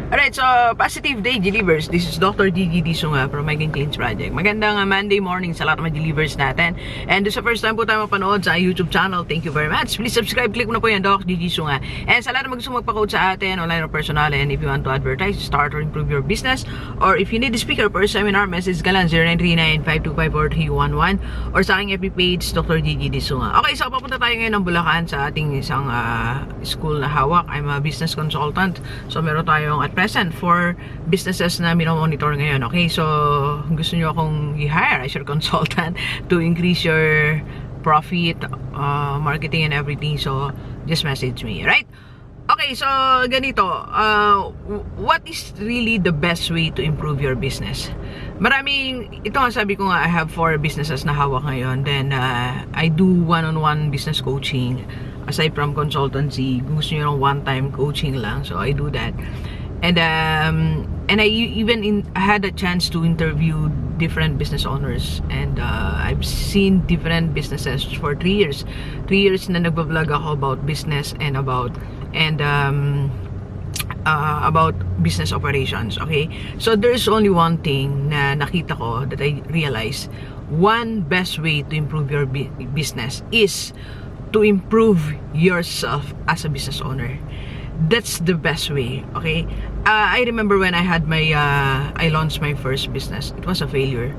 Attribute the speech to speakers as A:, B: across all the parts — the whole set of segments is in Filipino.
A: Alright, so positive day, Delivers. This is Dr. Gigi Sunga from My Change Project. Magandang Monday morning sa lahat ng mga Delivers natin. And this is the first time po tayo mapanood sa YouTube channel. Thank you very much. Please subscribe, click mo na po yan, Doc Gigi Sunga. And sa lahat ng gusto magpa-code sa atin, online or personal, and if you want to advertise, start or improve your business, or if you need a speaker per seminar, message ka lang 0939-525-4311 or sa aking FB page, Dr. Gigi Sunga. Okay, so papunta tayo ngayon ng Bulacan sa ating isang school na hawak. I'm a business consultant. So meron tayong at present for businesses na minomonitor ngayon. Okay, so gusto nyo akong i-hire as your consultant to increase your profit, marketing and everything. So just message me, right? Okay, so ganito, what is really the best way to improve your business? Maraming, ito nga sabi ko nga, I have 4 businesses na hawak ngayon. Then I do one-on-one business coaching. Aside from consultancy, gusto nyo ng one-time coaching lang. So I do that. And I even had a chance to interview different business owners, and I've seen different businesses for 3 years. 3 years na nagbablog ako about business and about business operations. Okay, so there's only one thing na nakita ko that I realized. One best way to improve your business is to improve yourself as a business owner. That's the best way, okay? I remember when I had my I launched my first business. It was a failure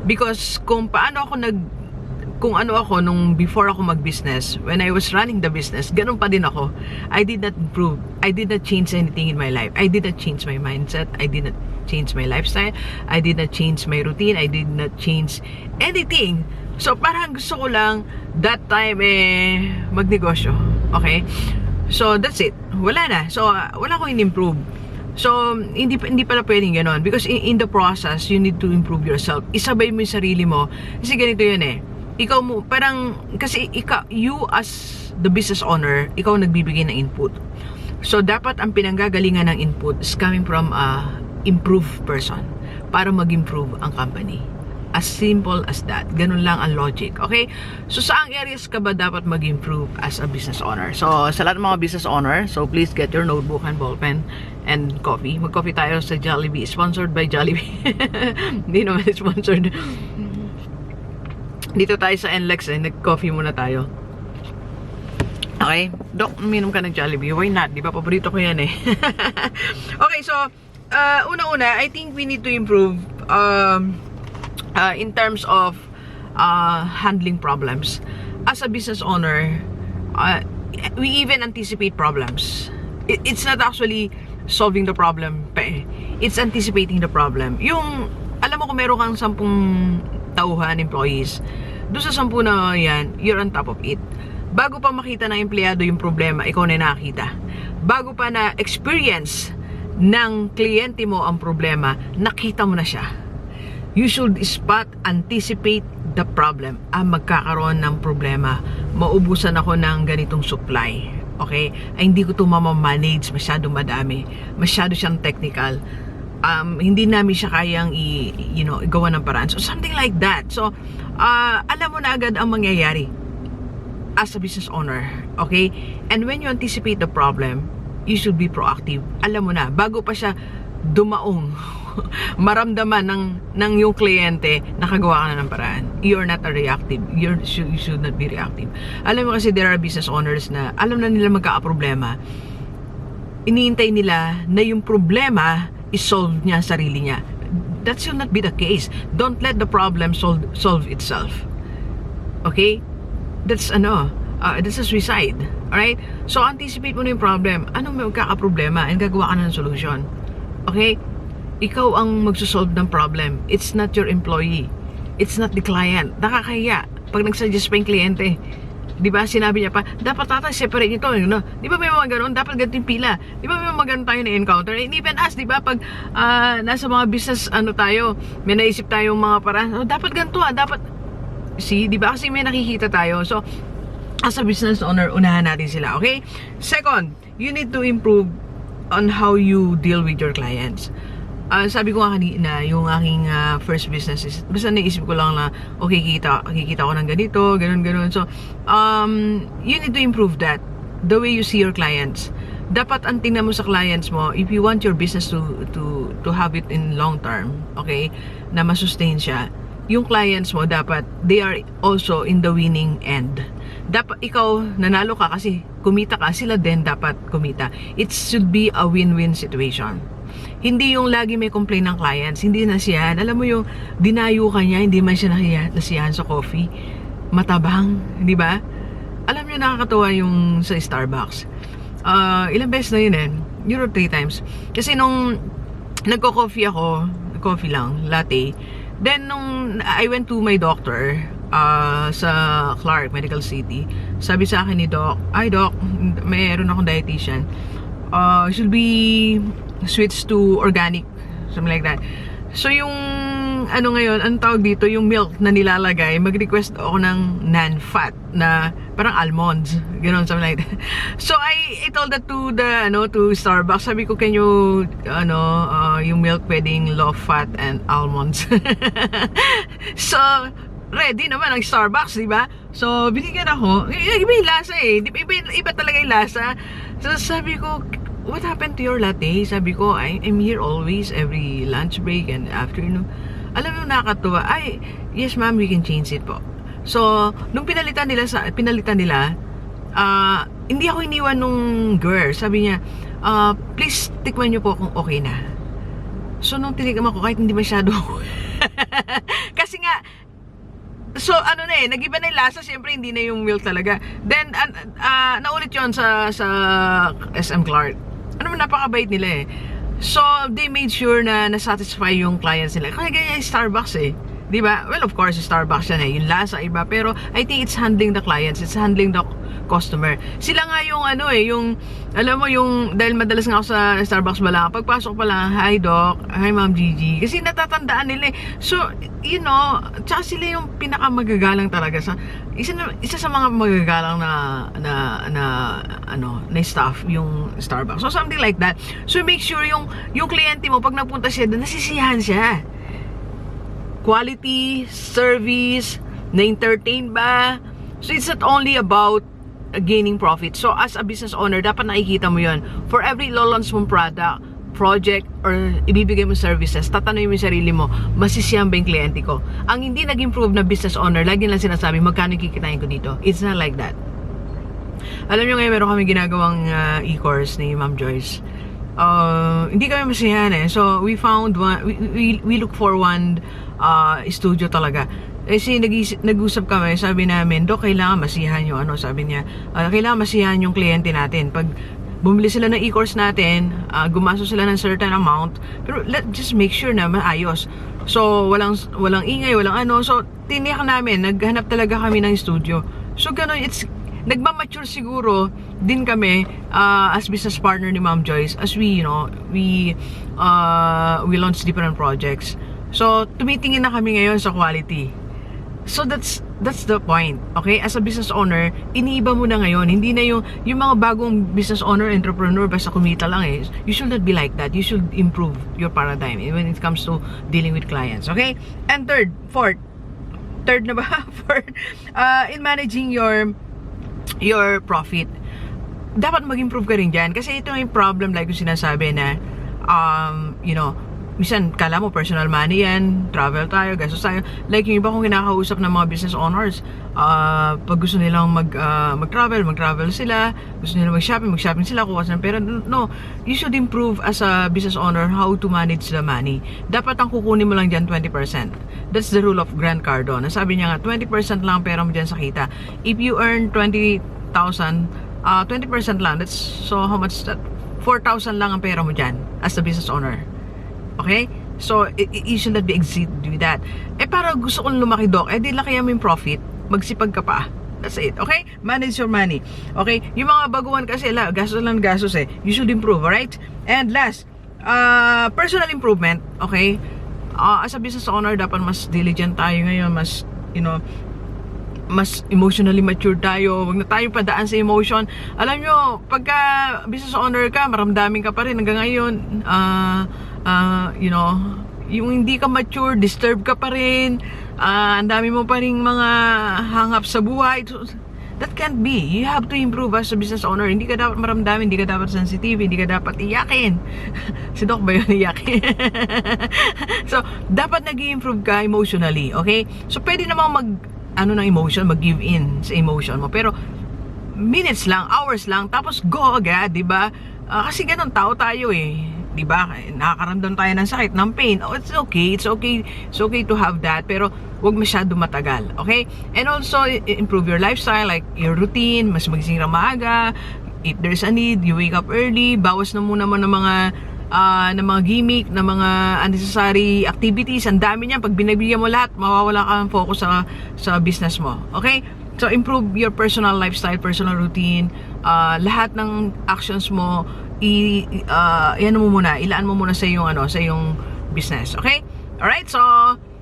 A: because kung ano ako nung before ako mag-business, when I was running the business, ganun pa din ako. I did not improve. I did not change anything in my life. I did not change my mindset. I did not change my lifestyle. I did not change my routine. I did not change anything. So parang gusto ko lang that time magnegosyo, okay? So that's it. Wala na. So wala akong in-improve. So hindi pala pwedeng ganoon because in the process you need to improve yourself. Isabay mo yung sarili mo. Kasi ganito yun ikaw mo parang kasi you as the business owner, ikaw nagbibigay ng input. So dapat ang pinanggagalingan ng input is coming from a improved person para mag-improve ang company. As simple as that. Ganun lang ang logic. Okay? So, saang areas ka ba dapat mag-improve as a business owner? So, sa lahat ng mga business owner, so please get your notebook and ballpen and coffee. Mag-coffee tayo sa Jollibee. Sponsored by Jollibee. Hindi naman sponsored. Dito tayo sa NLEX nag-coffee muna tayo. Okay? Dok, uminom ka ng Jollibee. Why not? Di ba? Paborito ko yan Okay, so, una-una, I think we need to improve in terms of handling problems. As a business owner, we even anticipate problems. It's not actually solving the problem, it's anticipating the problem. Yung, alam mo kung meron kang 10 tauhan, employees, doon sa 10 na yan, you're on top of it. Bago pa makita ng empleyado yung problema, ikaw na nakakita. Bago pa na experience ng kliyente mo ang problema, nakita mo na siya. You should anticipate the problem. Magkakaroon ng problema. Maubusan ako ng ganitong supply. Okay? Hindi ko ito mamamanage. Masyadong madami. Masyado siyang technical. Hindi namin siya kayang igawa ng paraan. So, something like that. So, alam mo na agad ang mangyayari as a business owner. Okay? And when you anticipate the problem, you should be proactive. Alam mo na. Bago pa siya dumaong maramdaman ng yung kliyente, nakagawa ka na ng paraan. You're not a reactive. You should not be reactive. Alam mo kasi there are business owners na alam na nila magkakaproblema. Iniintay nila na yung problema is-solve niya sarili niya. That should not be the case. Don't let the problem solve itself. Okay? That's that's a suicide. Alright? So anticipate mo na yung problem. Anong may magkakaproblema and gagawa ka na ng solution. Okay? Ikaw ang magsusolve ng problem. It's not your employee. It's not the client. Nakakahiya. Pag nagsuggest pa yung kliyente. Diba? Sinabi niya pa, dapat separate nito. No? Di ba may mga ganun? Dapat ganito yung pila. Di ba may mga ganun tayo na-encounter? And even us, di ba? Pag nasa mga business, tayo, may naisip tayong mga paraan. Dapat ganito dapat. See? Di ba? Kasi may nakikita tayo. So, as a business owner, unahan natin sila. Okay? Second, you need to improve on how you deal with your clients. Sabi ko nga kanina, yung aking first business is, basta naisip ko lang na, okay, kikita ko ng ganito, ganun. So, you need to improve that. The way you see your clients. dapat ang tingnan mo sa clients mo, if you want your business to have it in long term, okay, na masustain siya, yung clients mo dapat they are also in the winning end. Dapat ikaw nanalo ka kasi kumita ka, sila din dapat kumita. It should be a win-win situation. Hindi yung lagi may complain ng clients, hindi nasiyahan. Alam mo yung dinayo ka niya, hindi man siya nasiyahan sa coffee. Matabang, di ba? Alam niyo nakakatuwa yung sa Starbucks. Ilang beses na yun eh. Euro 3 times. Kasi nung nagko-coffee ako, coffee lang, latte. Then nung I went to my doctor sa Clark Medical City, sabi sa akin ni Doc, ay Doc, mayroon akong dietitian. Should be switch to organic, something like that. So yung ano ngayon, ang tawag dito, yung milk na nilalagay, mag-request ako ng non-fat na parang almonds, gano'n, something like that. So I told that to the to Starbucks. Sabi ko, can you yung milk pwedeng low fat and almonds. So ready naman ang Starbucks, di ba? So binigyan ako. Iba yung lasa eh. Iba talaga yung lasa. So sabi ko, what happened to your latte? Sabi ko, I'm here always, every lunch break and afternoon. Alam mo, nakakatuwa. Ay, yes ma'am, we can change it po. So, nung pinalitan nila, hindi ako iniwan nung girl. Sabi niya, please, tikman niyo po kung okay na. So, nung tinikman ko, kahit hindi masyado. Kasi nga, so, nag-iba na yung lasa, siyempre, hindi na yung milk talaga. Then, naulit yon sa SM Clark. Napakabait nila eh. So, they made sure na nasatisfy yung clients nila. Kaya ganyan yung Starbucks eh. Di ba? Well, of course, Starbucks yan eh. Yung lasa iba. Pero, I think it's handling the clients. It's handling the customer. Sila nga yung yung, alam mo yung, dahil madalas nga ako sa Starbucks ba lang, pagpasok pa lang, hi Doc, hi Ma'am Gigi. Kasi natatandaan nila eh. So, tsaka sila yung pinakamagagalang talaga sa, isa sa mga magagalang na staff, yung Starbucks. So, something like that. So, make sure yung kliyente mo, pag nagpunta siya doon, nasisiyahan siya. Quality, service, na-entertain ba? So, it's not only about gaining profit. So, as a business owner, dapat nakikita mo yun. For every launch mong product, project, or ibibigay mo services, tatanungin mo yung sarili mo, masisiyang ba yung kliyente ko? Ang hindi nag-improve na business owner, lagi lang sinasabi, magkano kikitain ko dito? It's not like that. Alam nyo ngayon, meron kami ginagawang e-course ni Ma'am Joyce. Hindi kami masiyahan eh. So, we found one, we look for one studio talaga. Kasi nag-usap kami, sabi namin, Dok, kailangan masiyahan yung sabi niya, kailangan masiyahan yung kliyente natin. Pag bumili sila ng e-course natin, gumastos sila ng certain amount, pero just make sure na maayos. So, walang ingay, walang So, tiniyak namin, naghanap talaga kami ng studio. So, gano'n, nagmamature siguro din kami as business partner ni Ma'am Joyce as we launch different projects. So, tumitingin na kami ngayon sa quality. So, that's the point. Okay? As a business owner, iniiba mo na ngayon. Hindi na yung mga bagong business owner, entrepreneur, basta kumita lang eh. You should not be like that. You should improve your paradigm when it comes to dealing with clients. Okay? And third na ba? In managing your profit, dapat mag-improve ka rin dyan. Kasi ito yung problem, like yung sinasabi na, minsan, kala mo personal money yan, travel tayo, gastos tayo. Like yung iba kong kinakausap ng mga business owners, pag gusto nilang mag-travel sila, gusto nilang mag-shopping sila, kuha sila. Pero no, you should improve as a business owner how to manage the money. Dapat ang kukunin mo lang dyan 20%. That's the rule of Grant Cardone. Sabi niya nga, 20% lang pera mo dyan sa kita. If you earn 20,000, 20% lang. That's, so how much that? 4,000 lang ang pera mo dyan as a business owner. Okay? So, you should not be exceeded with that. Para gusto kong lumaki, Doc, di lakihan mo yung profit, magsipag ka pa. That's it. Okay? Manage your money. Okay? Yung mga baguhan kasi, gastos eh. You should improve, alright? And last, personal improvement, okay? As a business owner, dapat mas diligent tayo ngayon, mas, mas emotionally mature tayo. Huwag na tayo padaan sa emotion. Alam nyo, pagka business owner ka, maramdamin ka pa rin hanggang ngayon. Yung hindi ka mature, disturb ka pa rin, ang dami mo pa rin mga hang-up sa buhay. That can't be. You have to improve as a business owner. Hindi ka dapat maramdamin, hindi ka dapat sensitive, hindi ka dapat iyakin. Si Doc ba yun iyakin? So, dapat nag-i-improve ka emotionally, okay? So, pwede namang mag-give in sa emotion mo. Pero, minutes lang, hours lang, tapos go agad, di ba? Kasi ganun tao tayo eh. Di ba? Nakakaramdam tayo ng sakit, ng pain. Oh, it's okay. It's okay to have that. Pero, huwag masyado matagal. Okay? And also, improve your lifestyle, like your routine, mas magising ka maaga. If there's a need, you wake up early. Bawas na muna mo ng mga gimmick, ng mga unnecessary activities. Ang dami niyan. Pag binibigyan mo lahat, mawawala ka ng focus sa business mo. Okay? So, improve your personal lifestyle, personal routine. Lahat ng actions mo, ilaan mo muna sa iyong business. Okay? Alright? So,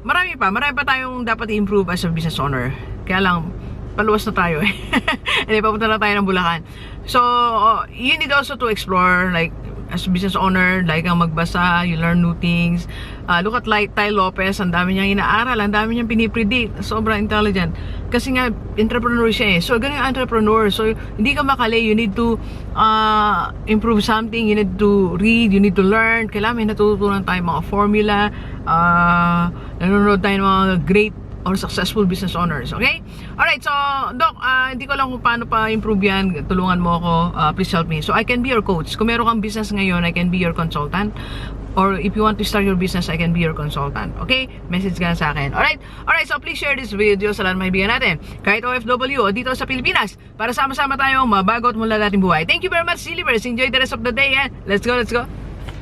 A: marami pa tayong dapat i-improve as a business owner. Kaya lang, paluwas na tayo eh. Hindi, papunta na tayo ng Bulacan. So, you need also to explore, like, as a business owner, like kang magbasa, you learn new things. Look at like Ty Lopez, ang dami niyang inaaral, ang dami niyang pinipredict. Sobrang intelligent. Kasi nga, entrepreneur siya eh. So, ganun yung entrepreneur. So, hindi ka makali. You need to improve something. You need to read. You need to learn. Kailangan may natutunan tayo mga formula. Nanonood tayo ng mga great or successful business owners. Okay? Alright, so, Doc, hindi ko lang kung paano pa improve yan. Tulungan mo ako. Please help me. So, I can be your coach. Kung meron kang business ngayon, I can be your consultant. Or if you want to start your business, I can be your consultant. Okay? Message ka sa akin. Alright, so please share this video sa lahat ng maibigan natin. Kahit OFW o dito sa Pilipinas, para sama-sama tayong mabago at mula natin buhay. Thank you very much, Silivers. Enjoy the rest of the day. Let's go.